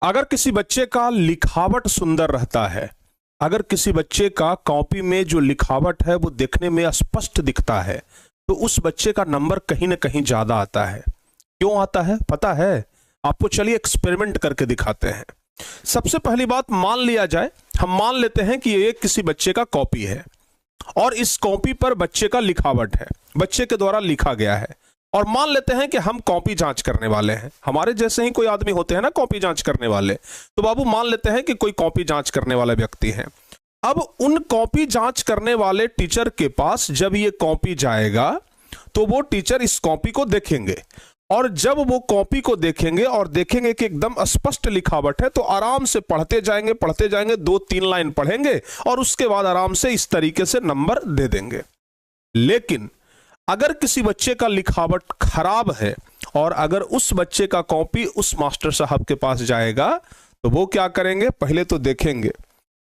अगर किसी बच्चे का लिखावट सुंदर रहता है, अगर किसी बच्चे का कॉपी में जो लिखावट है वो देखने में स्पष्ट दिखता है, तो उस बच्चे का नंबर कहीं ना कहीं ज्यादा आता है। क्यों आता है पता है आपको? चलिए एक्सपेरिमेंट करके दिखाते हैं। सबसे पहली बात, मान लिया जाए, हम मान लेते हैं कि ये किसी बच्चे का कॉपी है और इस कॉपी पर बच्चे का लिखावट है, बच्चे के द्वारा लिखा गया है। और मान लेते हैं कि हम कॉपी जांच करने वाले हैं, हमारे जैसे ही कोई आदमी होते हैं ना कॉपी जांच करने वाले। तो बाबू मान लेते हैं कि कोई कॉपी जांच करने वाला व्यक्ति है। अब उन कॉपी जांच करने वाले टीचर के पास जब ये कॉपी जाएगा तो वो टीचर इस कॉपी को देखेंगे, और जब वो कॉपी को देखेंगे और देखेंगे कि एकदम स्पष्ट लिखावट है तो आराम से पढ़ते जाएंगे, 2-3 लाइन पढ़ेंगे और उसके बाद आराम से इस तरीके से नंबर दे देंगे। लेकिन अगर किसी बच्चे का लिखावट खराब है और अगर उस बच्चे का कॉपी उस मास्टर साहब के पास जाएगा तो वो क्या करेंगे? पहले तो देखेंगे,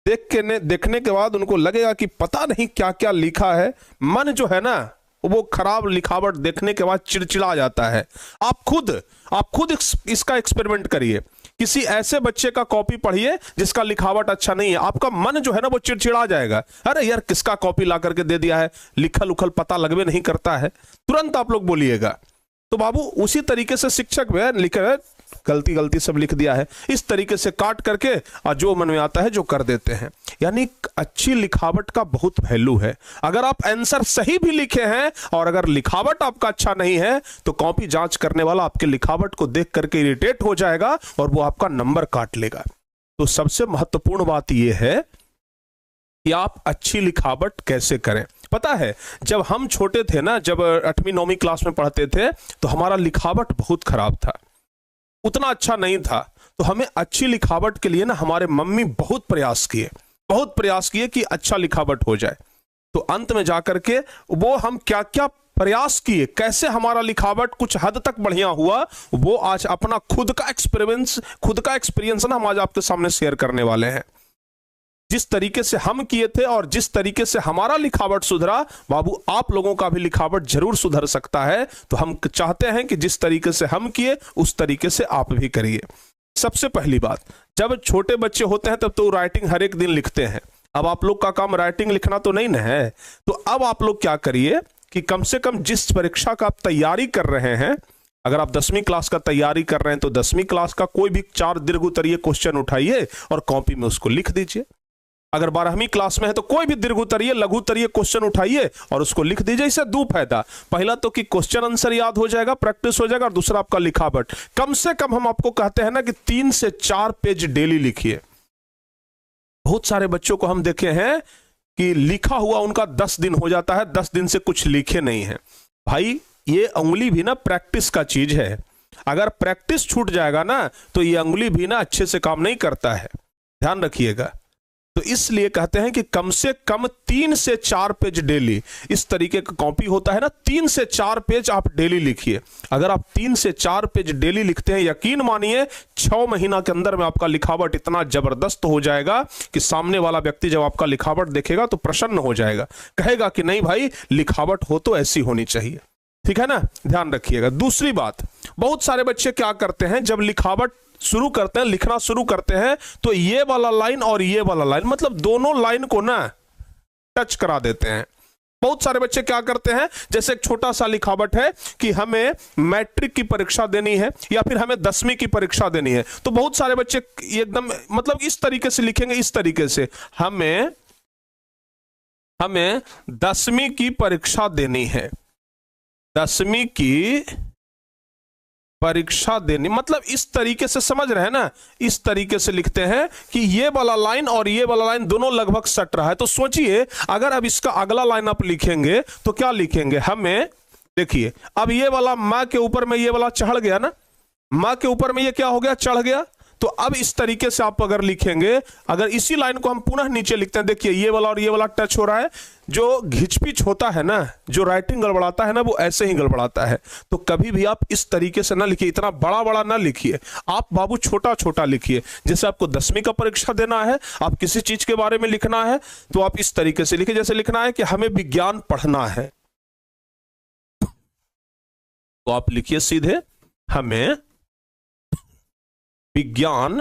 देखने के बाद उनको लगेगा कि पता नहीं क्या क्या लिखा है। मन जो है ना वो खराब लिखावट देखने के बाद चिड़चिड़ा जाता है। आप खुद इसका एक्सपेरिमेंट करिए। किसी ऐसे बच्चे का कॉपी पढ़िए जिसका लिखावट अच्छा नहीं है, आपका मन जो है ना वो चिड़चिड़ा जाएगा। अरे यार किसका कॉपी ला करके दे दिया है, लिखल उखल पता लगवे नहीं करता है, तुरंत आप लोग बोलिएगा। तो बाबू उसी तरीके से शिक्षक भी लिखे गलती सब लिख दिया है, इस तरीके से काट करके और जो मन में आता है जो कर देते हैं। यानी अच्छी लिखावट का बहुत वैल्यू है। अगर आप आंसर सही भी लिखे हैं और अगर लिखावट आपका अच्छा नहीं है तो कॉपी जांच करने वाला आपके लिखावट को देख करके इरिटेट हो जाएगा और वो आपका नंबर काट लेगा। तो सबसे महत्वपूर्ण बात यह है कि आप अच्छी लिखावट कैसे करें। पता है जब हम छोटे थे ना, जब 8वीं 9वीं क्लास में पढ़ते थे तो हमारा लिखावट बहुत खराब था, उतना अच्छा नहीं था। तो हमें अच्छी लिखावट के लिए ना हमारे मम्मी बहुत प्रयास किए कि अच्छा लिखावट हो जाए। तो अंत में जाकर के वो हम क्या क्या प्रयास किए, कैसे हमारा लिखावट कुछ हद तक बढ़िया हुआ, वो आज अपना खुद का एक्सपीरियंस ना हम आज आपके सामने शेयर करने वाले हैं। जिस तरीके से हम किए थे और जिस तरीके से हमारा लिखावट सुधरा, बाबू आप लोगों का भी लिखावट जरूर सुधर सकता है। तो हम चाहते हैं कि जिस तरीके से हम किए उस तरीके से आप भी करिए। सबसे पहली बात, जब छोटे बच्चे होते हैं तब तो राइटिंग हर एक दिन लिखते हैं। अब आप लोग का काम राइटिंग लिखना तो नहीं ना है। तो अब आप लोग क्या करिए कि कम से कम जिस परीक्षा का आप तैयारी कर रहे हैं, अगर आप 10वीं क्लास का तैयारी कर रहे हैं तो 10वीं क्लास का कोई भी 4 दीर्घोत्तरीय क्वेश्चन उठाइए और कॉपी में उसको लिख दीजिए। अगर 12वीं क्लास में है तो कोई भी दीर्घोत्तरीय लघुत्तरीय क्वेश्चन उठाइए और उसको लिख दीजिए। इससे दो फायदा, पहला तो कि क्वेश्चन आंसर याद हो जाएगा, प्रैक्टिस हो जाएगा, और दूसरा आपका लिखावट। कम से कम हम आपको कहते हैं ना कि 3 से 4 पेज डेली लिखिए। बहुत सारे बच्चों को हम देखे हैं कि लिखा हुआ उनका 10 दिन हो जाता है, 10 दिन से कुछ लिखे नहीं है। भाई ये उंगली भी ना प्रैक्टिस का चीज है, अगर प्रैक्टिस छूट जाएगा ना तो ये उंगली भी ना अच्छे से काम नहीं करता है, ध्यान रखिएगा। तो इसलिए कहते हैं कि कम से कम 3 से 4 पेज डेली, इस तरीके का कॉपी होता है ना, 3 से 4 पेज आप डेली लिखिए। अगर आप 3 से 4 पेज डेली लिखते हैं, यकीन मानिए 6 महीना के अंदर में आपका लिखावट इतना जबरदस्त हो जाएगा कि सामने वाला व्यक्ति जब आपका लिखावट देखेगा तो प्रसन्न हो जाएगा, कहेगा कि नहीं भाई लिखावट हो तो ऐसी होनी चाहिए। ठीक है ना, ध्यान रखिएगा। दूसरी बात, बहुत सारे बच्चे क्या करते हैं, जब लिखावट शुरू करते हैं, लिखना शुरू करते हैं, तो ये वाला लाइन और ये वाला लाइन, मतलब दोनों लाइन को ना टच करा देते हैं। बहुत सारे बच्चे क्या करते हैं, जैसे एक छोटा सा लिखावट है कि हमें मैट्रिक की परीक्षा देनी है या फिर हमें 10वीं की परीक्षा देनी है, तो बहुत सारे बच्चे एकदम मतलब इस तरीके से लिखेंगे, इस तरीके से हमें 10वीं की परीक्षा देनी है, 10वीं की परीक्षा देनी, मतलब इस तरीके से, समझ रहे हैं ना, इस तरीके से लिखते हैं कि ये वाला लाइन और ये वाला लाइन दोनों लगभग सट रहा है। तो सोचिए अगर अब इसका अगला लाइन आप लिखेंगे तो क्या लिखेंगे, हमें देखिए अब ये वाला मां के ऊपर में ये वाला चढ़ गया ना, मां के ऊपर में ये क्या हो गया, चढ़ गया। तो अब इस तरीके से आप अगर लिखेंगे, अगर इसी लाइन को हम पुनः नीचे लिखते हैं, देखिए ये वाला और ये वाला टच हो रहा है, जो घिचपिच होता है ना, जो राइटिंग गड़बड़ाता है ना, वो ऐसे ही गड़बड़ाता है। तो कभी भी आप इस तरीके से ना लिखिए, इतना बड़ा बड़ा ना लिखिए, आप बाबू छोटा छोटा लिखिए। जैसे आपको 10वीं का परीक्षा देना है, आप किसी चीज के बारे में लिखना है तो आप इस तरीके से लिखिए। जैसे लिखना है कि हमें विज्ञान पढ़ना है, तो आप लिखिए सीधे हमें विज्ञान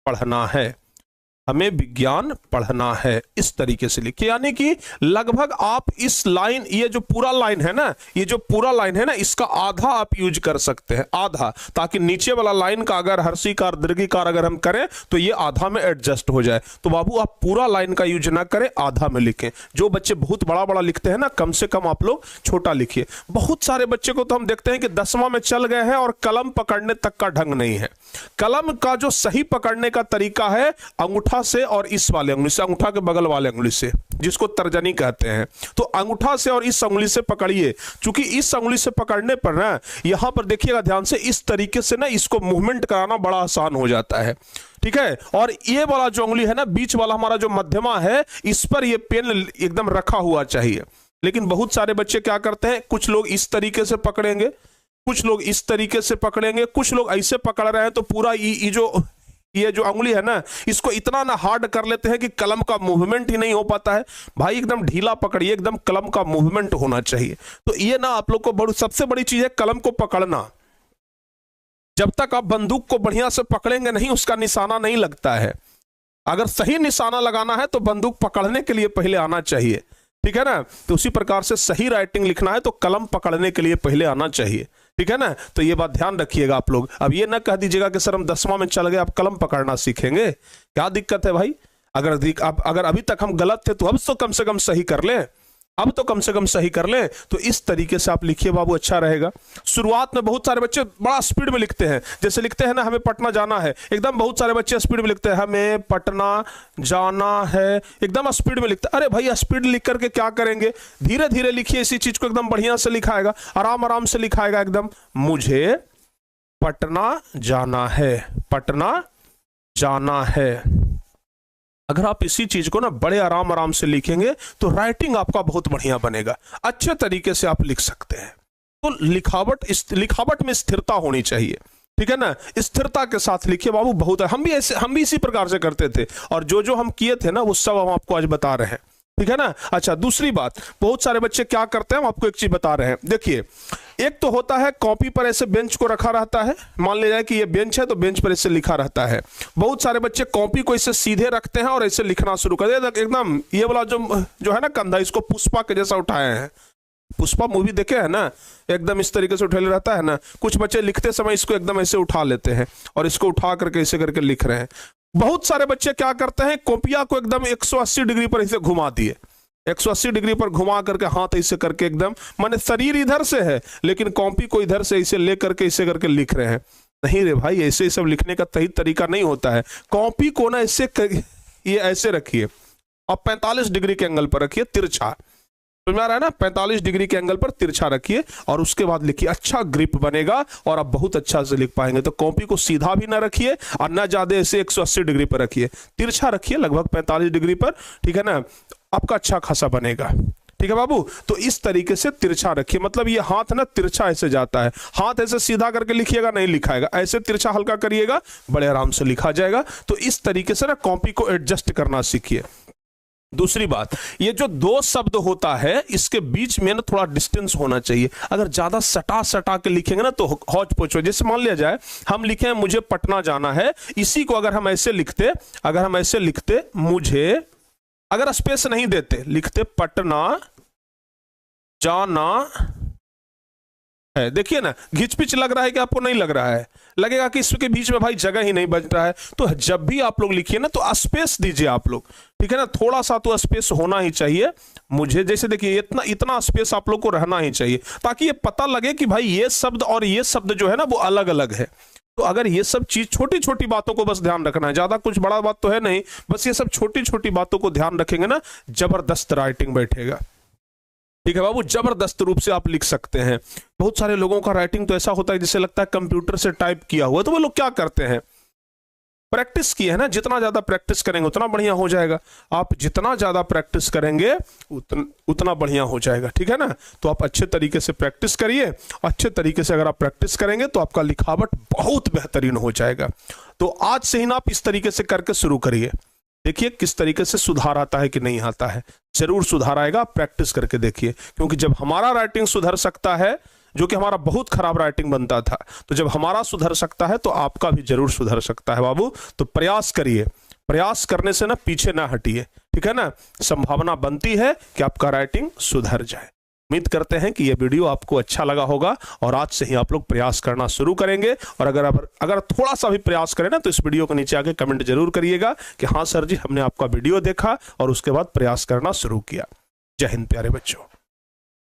पढ़ना है, हमें विज्ञान पढ़ना है, इस तरीके से लिखिए। यानी कि लगभग आप इस लाइन, ये जो पूरा लाइन है ना, ये जो पूरा लाइन है ना, इसका आधा आप यूज कर सकते हैं, आधा, ताकि नीचे वाला लाइन का अगर हर्षीकार दीर्घिकार अगर हम करें तो ये आधा में एडजस्ट हो जाए। तो बाबू आप पूरा लाइन का यूज ना करें, आधा में लिखें। जो बच्चे बहुत बड़ा बड़ा लिखते हैं ना, कम से कम आप लोग छोटा लिखिए। बहुत सारे बच्चे को तो हम देखते हैं कि 10वां में चल गए हैं और कलम पकड़ने तक का ढंग नहीं है। कलम का जो सही पकड़ने का तरीका है, अंगूठा से और इस वाले उंगली से, अंगूठा के बगल वाले उंगली से, जिसको तर्जनी कहते हैं, तो अंगूठा से और इस उंगली से पकड़िए। क्योंकि इस उंगली से पकड़ने पर ना, यहां पर देखिएगा ध्यान से, इस तरीके से ना इसको मूवमेंट कराना बड़ा आसान हो जाता है, ठीक है। और ये वाला जो उंगली है ना, बीच वाला हमारा जो मध्यमा है, इस पर ये पेन एकदम रखा हुआ चाहिए। लेकिन बहुत सारे बच्चे क्या करते हैं, कुछ लोग इस तरीके से पकड़ेंगे, कुछ लोग इस तरीके से पकड़ेंगे, कुछ लोग ऐसे पकड़ रहे हैं, तो पूरा ये जो उंगली है ना, इसको इतना ना हार्ड कर लेते हैं कि कलम का मूवमेंट ही नहीं हो पाता है। भाई एकदम ढीला पकड़िए, एकदम कलम का मूवमेंट होना चाहिए। तो ये ना आप लोग को सबसे बड़ी चीज है कलम को पकड़ना। जब तक आप बंदूक को बढ़िया से पकड़ेंगे नहीं, उसका निशाना नहीं लगता है। अगर सही निशाना लगाना है तो बंदूक पकड़ने के लिए पहले आना चाहिए, ठीक है ना। तो उसी प्रकार से सही राइटिंग लिखना है तो कलम पकड़ने के लिए पहले आना चाहिए, ठीक है ना। तो ये बात ध्यान रखिएगा आप लोग। अब ये ना कह दीजिएगा कि सर हम 10वां में चल गए, आप कलम पकड़ना सीखेंगे, क्या दिक्कत है भाई। अगर अभी तक हम गलत थे तो अब तो कम से कम सही कर लें, अब तो कम से कम सही कर लें। तो इस तरीके से आप लिखिए बाबू, अच्छा रहेगा। शुरुआत में बहुत सारे बच्चे बड़ा स्पीड में लिखते हैं, जैसे लिखते हैं ना, हमें पटना जाना है, एकदम बहुत सारे बच्चे स्पीड में लिखते हैं, हमें पटना जाना है, एकदम स्पीड में लिखते हैं। अरे भाई स्पीड लिख करके क्या करेंगे, धीरे धीरे लिखिए। इसी चीज को एकदम बढ़िया से लिखाएगा, आराम आराम से लिखाएगा एकदम। मुझे पटना जाना है, पटना जाना है। अगर आप इसी चीज को ना बड़े आराम आराम से लिखेंगे तो राइटिंग आपका बहुत बढ़िया बनेगा, अच्छे तरीके से आप लिख सकते हैं। तो लिखावट में स्थिरता होनी चाहिए, ठीक है ना। स्थिरता के साथ लिखिए बाबू, बहुत है। हम भी इसी प्रकार से करते थे, और जो हम किए थे ना वो सब हम आपको आज बता रहे हैं, ठीक है ना। अच्छा, दूसरी बात, बहुत सारे बच्चे क्या करते हैं, हम आपको एक चीज बता रहे हैं। देखिए, एक तो होता है कॉपी पर ऐसे बेंच को रखा रहता है, मान लिया जाए कि ये बेंच है तो बेंच पर ऐसे लिखा रहता है। बहुत सारे बच्चे कॉपी को ऐसे सीधे रखते हैं और ऐसे लिखना शुरू कर देते, एकदम ये वाला जो है ना कंधा, इसको पुष्पा के जैसा उठाए हैं। पुष्पा मूवी देखे है ना, एकदम इस तरीके से उठेले रहता है ना। कुछ बच्चे लिखते समय इसको एकदम ऐसे उठा लेते हैं और इसको उठा करके ऐसे करके लिख रहे हैं। बहुत सारे बच्चे क्या करते हैं, कॉपिया को एकदम 180 डिग्री पर ऐसे घुमा दिए, 180 डिग्री पर घुमा करके हाथ ऐसे करके एकदम, माने शरीर इधर से है लेकिन कॉपी को इधर से ऐसे ले करके ऐसे करके लिख रहे हैं। नहीं रे भाई, ऐसे सब लिखने का सही तरीका नहीं होता है। कॉपी को ना ये ऐसे रखिए और 45 डिग्री के एंगल पर रखिए, तिरछा, समझ आ रहा है ना, 45 डिग्री के एंगल पर तिरछा रखिए और उसके बाद लिखिए, अच्छा ग्रिप बनेगा और आप बहुत अच्छा से लिख पाएंगे। तो कॉपी को सीधा भी ना रखिए और ना ज्यादा ऐसे 180 डिग्री पर रखिए, तिरछा रखिए लगभग 45 डिग्री पर, ठीक है ना, आपका अच्छा खासा बनेगा, ठीक है बाबू। तो इस तरीके से तिरछा रखिए, मतलब ये हाथ ना तिरछा ऐसे जाता है, हाथ ऐसे सीधा करके लिखिएगा नहीं लिखाएगा, ऐसे तिरछा हल्का करिएगा, बड़े आराम से लिखा जाएगा। तो इस तरीके से ना कॉपी को एडजस्ट करना सीखिए। दूसरी बात, ये जो दो शब्द होता है इसके बीच में ना थोड़ा डिस्टेंस होना चाहिए। अगर ज्यादा सटा के लिखेंगे ना तो हौच पौच हो। जैसे मान लिया जाए हम लिखे मुझे पटना जाना है, इसी को अगर हम ऐसे लिखते मुझे, अगर स्पेस नहीं देते, लिखते पटना जाना है, देखिए ना घिचपिच लग रहा है कि आपको नहीं लग रहा है, लगेगा कि इसके बीच में भाई जगह ही नहीं बच रहा है। तो जब भी आप लोग लिखिए ना तो स्पेस दीजिए आप लोग, ठीक है ना, थोड़ा सा तो स्पेस होना ही चाहिए। मुझे जैसे देखिए इतना स्पेस आप लोग को रहना ही चाहिए ताकि ये पता लगे कि भाई ये शब्द और ये शब्द जो है ना वो अलग अलग है। तो अगर ये सब चीज छोटी छोटी बातों को बस ध्यान रखना है, ज्यादा कुछ बड़ा बात तो है नहीं, बस ये सब छोटी छोटी बातों को ध्यान रखेंगे ना, जबरदस्त राइटिंग बैठेगा, ठीक है बाबू, जबरदस्त रूप से आप लिख सकते हैं। बहुत सारे लोगों का राइटिंग तो ऐसा होता है जिसे लगता है कंप्यूटर से टाइप किया हुआ। तो वो लोग क्या करते हैं, प्रैक्टिस किए है ना, जितना ज्यादा प्रैक्टिस करेंगे उतना बढ़िया हो जाएगा। आप जितना ज्यादा प्रैक्टिस करेंगे उतना बढ़िया हो जाएगा, ठीक है ना। तो आप अच्छे तरीके से प्रैक्टिस करिए, अच्छे तरीके से अगर आप प्रैक्टिस करेंगे तो आपका लिखावट बहुत बेहतरीन हो जाएगा। तो आज से ही ना आप इस तरीके से करके शुरू करिए, देखिए किस तरीके से सुधार आता है कि नहीं आता है। जरूर सुधार आएगा, प्रैक्टिस करके देखिए, क्योंकि जब हमारा राइटिंग सुधर सकता है, जो कि हमारा बहुत खराब राइटिंग बनता था। तो जब हमारा सुधर सकता है तो आपका भी जरूर सुधर सकता है बाबू। तो प्रयास करिए, प्रयास करने से ना पीछे ना हटिए, ठीक है ना। संभावना बनती है कि आपका राइटिंग सुधर जाए। उम्मीद करते हैं कि यह वीडियो आपको अच्छा लगा होगा और आज से ही आप लोग प्रयास करना शुरू करेंगे। और अगर थोड़ा सा भी प्रयास करें ना तो इस वीडियो के नीचे आके कमेंट जरूर करिएगा कि हाँ सर जी, हमने आपका वीडियो देखा और उसके बाद प्रयास करना शुरू किया। जय हिंद प्यारे बच्चों।